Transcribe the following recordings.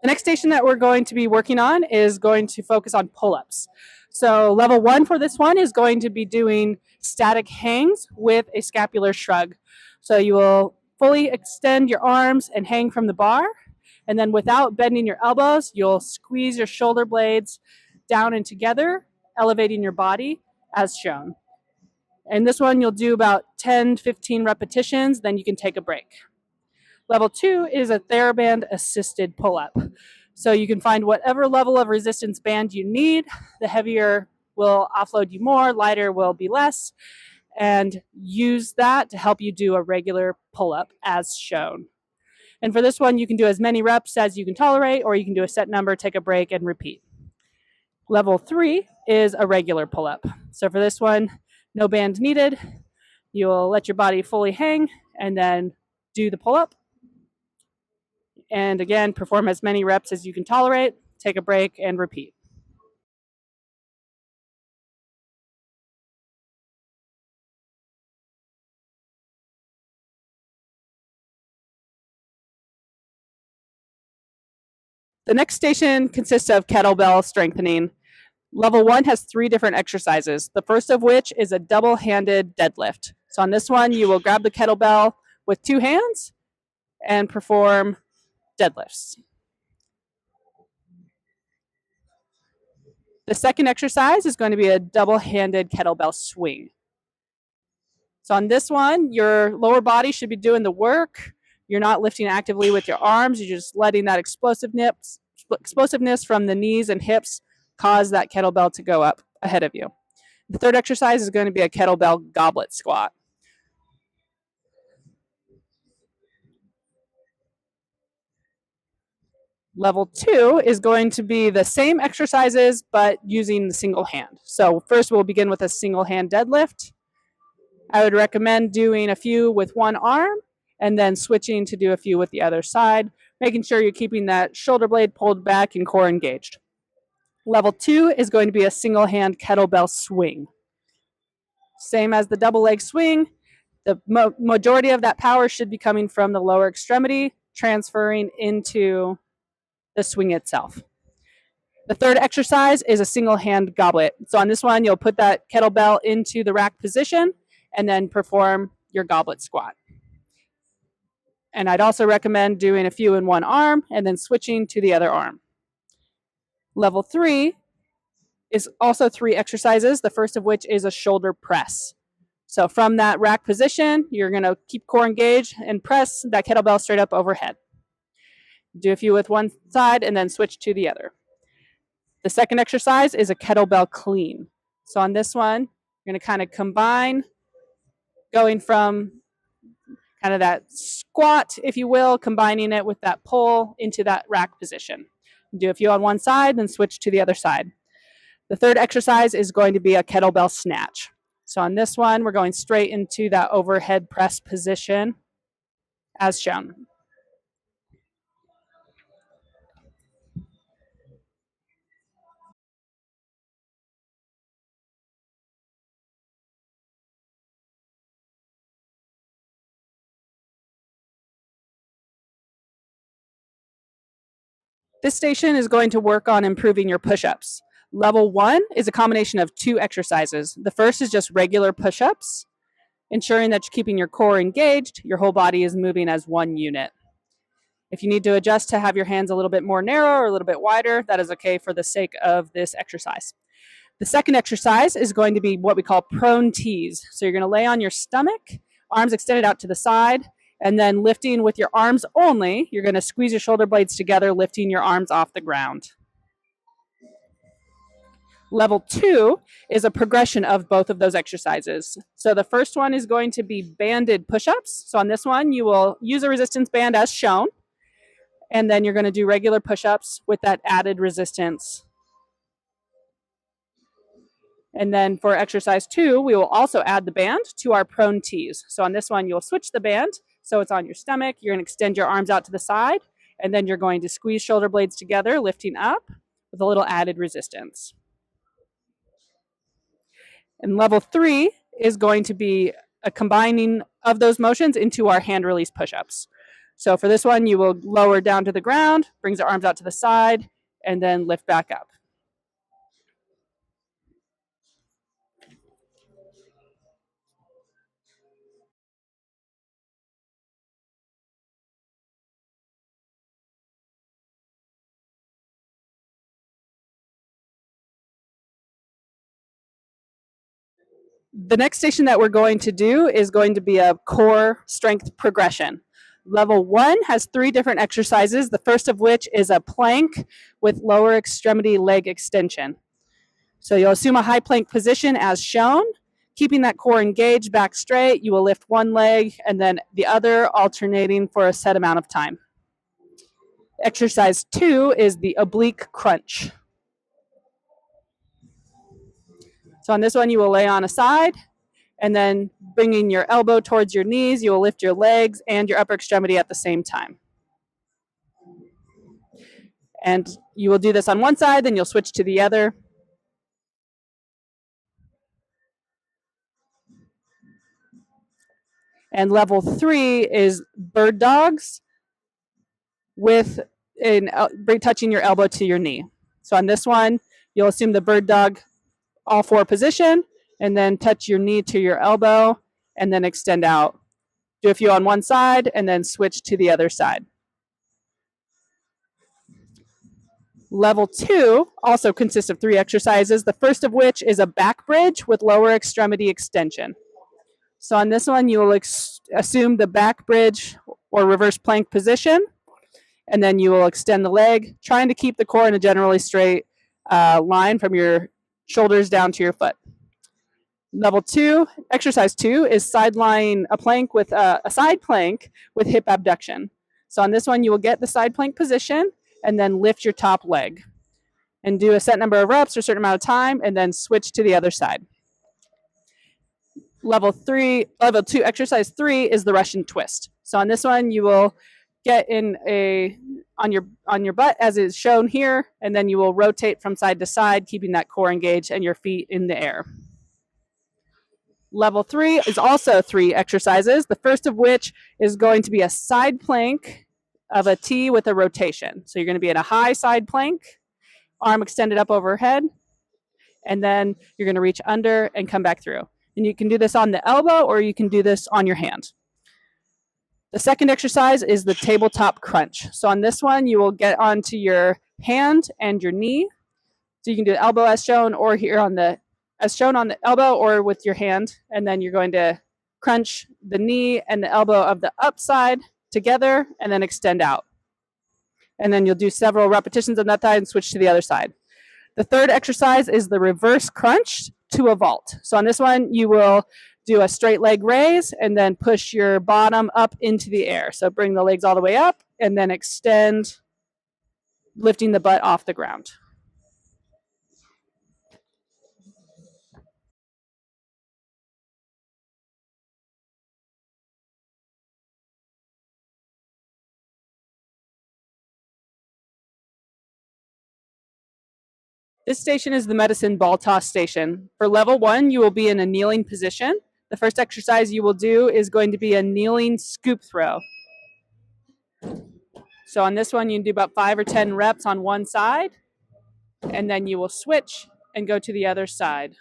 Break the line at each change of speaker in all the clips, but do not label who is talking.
The next station that we're going to be working on is going to focus on pull-ups. So level 1 for this one is going to be doing static hangs with a scapular shrug. So you will fully extend your arms and hang from the bar, and then without bending your elbows, you'll squeeze your shoulder blades down and together, elevating your body as shown. And this one you'll do about 10-15 repetitions, then you can take a break. Level 2 is a TheraBand assisted pull-up. So you can find whatever level of resistance band you need. The heavier will offload you more, lighter will be less, and use that to help you do a regular pull-up as shown. And for this one, you can do as many reps as you can tolerate, or you can do a set number, take a break, and repeat. Level 3 is a regular pull-up. So for this one, no band needed. You'll let your body fully hang and then do the pull-up. And again, perform as many reps as you can tolerate, take a break, and repeat. The next station consists of kettlebell strengthening. Level 1 has 3 different exercises, the first of which is a double-handed deadlift. So on this one, you will grab the kettlebell with 2 hands and perform deadlifts. The second exercise is going to be a double-handed kettlebell swing. So on this one, your lower body should be doing the work. You're not lifting actively with your arms. You're just letting that explosiveness from the knees and hips cause that kettlebell to go up ahead of you. The third exercise is going to be a kettlebell goblet squat. Level 2 is going to be the same exercises, but using the single hand. So first we'll begin with a single hand deadlift. I would recommend doing a few with one arm and then switching to do a few with the other side, making sure you're keeping that shoulder blade pulled back and core engaged. Level 2 is going to be a single hand kettlebell swing. Same as the double leg swing, the majority of that power should be coming from the lower extremity, transferring into the swing itself. The third exercise is a single hand goblet. So on this one, you'll put that kettlebell into the rack position and then perform your goblet squat. And I'd also recommend doing a few in one arm and then switching to the other arm. Level 3 is also 3 exercises, the first of which is a shoulder press. So from that rack position, you're going to keep core engaged and press that kettlebell straight up overhead. Do a few with one side and then switch to the other. The second exercise is a kettlebell clean. So on this one, you're going to kind of combine going from kind of that squat, if you will, combining it with that pull into that rack position. Do a few on one side, then switch to the other side. The third exercise is going to be a kettlebell snatch. So on this one, we're going straight into that overhead press position as shown. This station is going to work on improving your push-ups. Level 1 is a combination of 2 exercises. The first is just regular push-ups, ensuring that you're keeping your core engaged, your whole body is moving as one unit. If you need to adjust to have your hands a little bit more narrow or a little bit wider, that is okay for the sake of this exercise. The second exercise is going to be what we call prone tees. So you're going to lay on your stomach, arms extended out to the side, and then lifting with your arms only, you're going to squeeze your shoulder blades together, lifting your arms off the ground. Level 2 is a progression of both of those exercises. So the first one is going to be banded push-ups. So on this one, you will use a resistance band as shown, and then you're going to do regular push-ups with that added resistance. And then for exercise 2, we will also add the band to our prone tees. So on this one, you'll switch the band. So it's on your stomach. You're going to extend your arms out to the side, and then you're going to squeeze shoulder blades together, lifting up with a little added resistance. And level 3 is going to be a combining of those motions into our hand release push-ups. So for this one, you will lower down to the ground, brings the arms out to the side, and then lift back up. The next station that we're going to do is going to be a core strength progression. Level 1 has 3 different exercises, the first of which is a plank with lower extremity leg extension. So you'll assume a high plank position as shown. Keeping that core engaged, back straight, you will lift one leg and then the other, alternating for a set amount of time. Exercise 2 is the oblique crunch. So on this one, you will lay on a side, and then bringing your elbow towards your knees, you will lift your legs and your upper extremity at the same time. And you will do this on one side, then you'll switch to the other. And level 3 is bird dogs with touching your elbow to your knee. So on this one, you'll assume the bird dog all 4 position, and then touch your knee to your elbow, and then extend out. Do a few on one side, and then switch to the other side. Level 2 also consists of 3 exercises, the first of which is a back bridge with lower extremity extension. So on this one, you will assume the back bridge or reverse plank position, and then you will extend the leg, trying to keep the core in a generally straight line from your shoulders down to your foot. Level 2, exercise 2, is sideline a plank with a side plank with hip abduction. So on this one, you will get the side plank position and then lift your top leg and do a set number of reps for a certain amount of time, and then switch to the other side. Level 2, exercise 3 is the Russian twist. So on this one, you will get on your butt as is shown here, and then you will rotate from side to side, keeping that core engaged and your feet in the air. Level 3 is also 3 exercises, the first of which is going to be a side plank of a T with a rotation. So you're going to be in a high side plank, arm extended up overhead, and then you're going to reach under and come back through. And you can do this on the elbow, or you can do this on your hand. The second exercise is the tabletop crunch. So on this one, you will get onto your hand and your knee. So you can do the elbow as shown, or here as shown on the elbow, or with your hand. And then you're going to crunch the knee and the elbow of the up side together, and then extend out. And then you'll do several repetitions on that side and switch to the other side. The third exercise is the reverse crunch to a vault. So on this one, you will do a straight leg raise and then push your bottom up into the air. So bring the legs all the way up and then extend, lifting the butt off the ground. This station is the medicine ball toss station. For level 1, you will be in a kneeling position. The first exercise you will do is going to be a kneeling scoop throw. So on this one, you can do about 5 or 10 reps on one side, and then you will switch and go to the other side.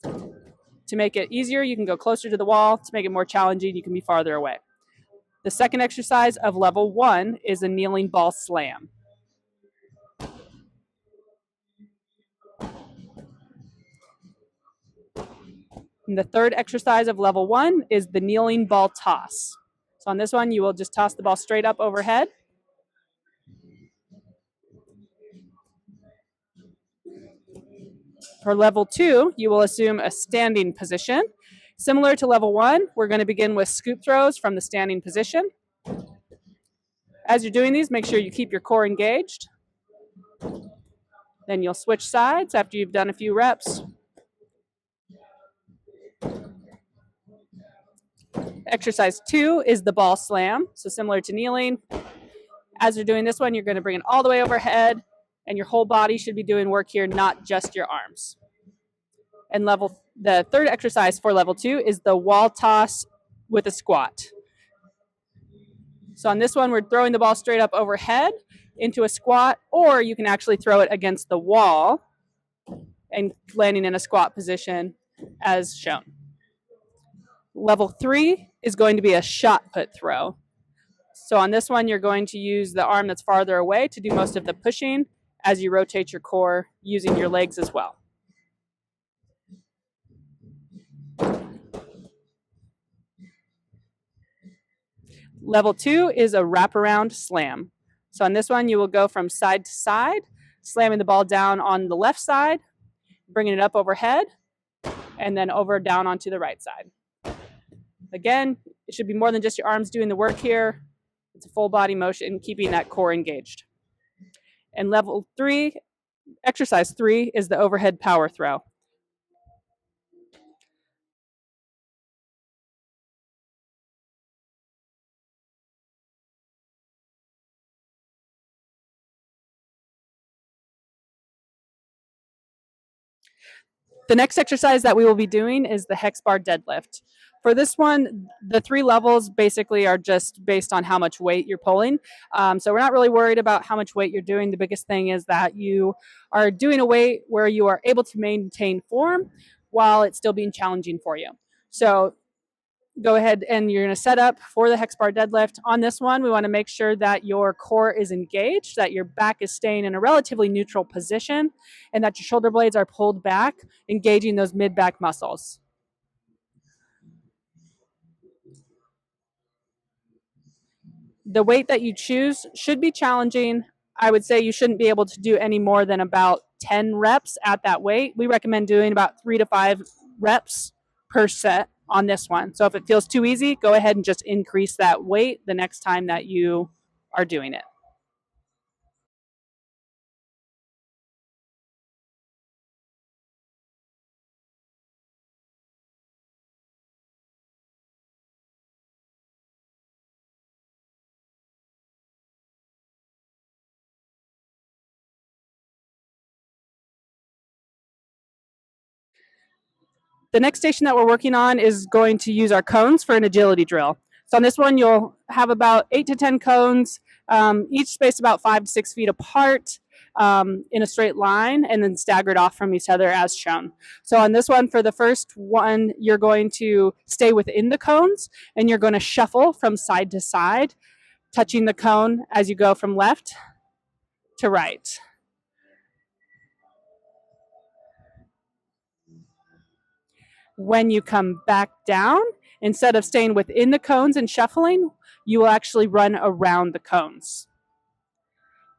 To make it easier, you can go closer to the wall. To make it more challenging, you can be farther away. The second exercise of level 1 is a kneeling ball slam. And the third exercise of level 1 is the kneeling ball toss. So on this one, you will just toss the ball straight up overhead. For level 2, you will assume a standing position. Similar to level 1, we're going to begin with scoop throws from the standing position. As you're doing these, make sure you keep your core engaged. Then you'll switch sides after you've done a few reps. Exercise 2 is the ball slam, so similar to kneeling. As you're doing this one, you're going to bring it all the way overhead, and your whole body should be doing work here, not just your arms. And the third exercise for level 2 is the wall toss with a squat. So on this one, we're throwing the ball straight up overhead into a squat, or you can actually throw it against the wall and landing in a squat position as shown. Level 3 is going to be a shot put throw. So on this one, you're going to use the arm that's farther away to do most of the pushing as you rotate your core using your legs as well. Level 2 is a wraparound slam. So on this one, you will go from side to side, slamming the ball down on the left side, bringing it up overhead, and then over down onto the right side. Again, it should be more than just your arms doing the work here. It's a full body motion, keeping that core engaged. And level 3, exercise 3, is the overhead power throw. The next exercise that we will be doing is the hex bar deadlift. For this one, the 3 levels basically are just based on how much weight you're pulling. So we're not really worried about how much weight you're doing. The biggest thing is that you are doing a weight where you are able to maintain form while it's still being challenging for you. So go ahead and you're going to set up for the hex bar deadlift. On this one, we want to make sure that your core is engaged, that your back is staying in a relatively neutral position, and that your shoulder blades are pulled back, engaging those mid-back muscles. The weight that you choose should be challenging. I would say you shouldn't be able to do any more than about 10 reps at that weight. We recommend doing about 3 to 5 reps per set on this one. So if it feels too easy, go ahead and just increase that weight the next time that you are doing it. The next station that we're working on is going to use our cones for an agility drill. So on this one, you'll have about 8 to 10 cones, each spaced about 5 to 6 feet apart in a straight line, and then staggered off from each other as shown. So on this one, for the first one, you're going to stay within the cones, and you're going to shuffle from side to side, touching the cone as you go from left to right. When you come back down, instead of staying within the cones and shuffling, you will actually run around the cones.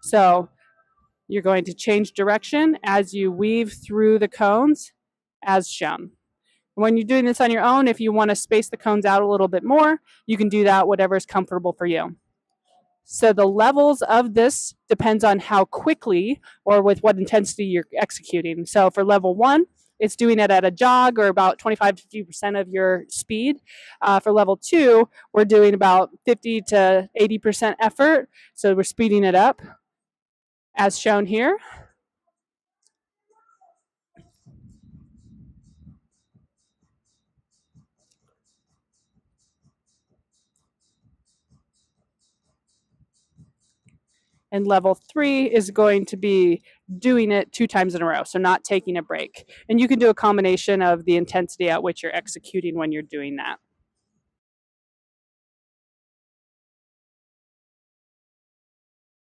So you're going to change direction as you weave through the cones as shown. When you're doing this on your own, if you want to space the cones out a little bit more, you can do that, whatever is comfortable for you. So the levels of this depends on how quickly or with what intensity you're executing. So for level 1, it's doing it at a jog or about 25 to 50% of your speed. For level 2, we're doing about 50 to 80% effort. So we're speeding it up as shown here. And level 3 is going to be doing it 2 times in a row, so not taking a break. And you can do a combination of the intensity at which you're executing when you're doing that.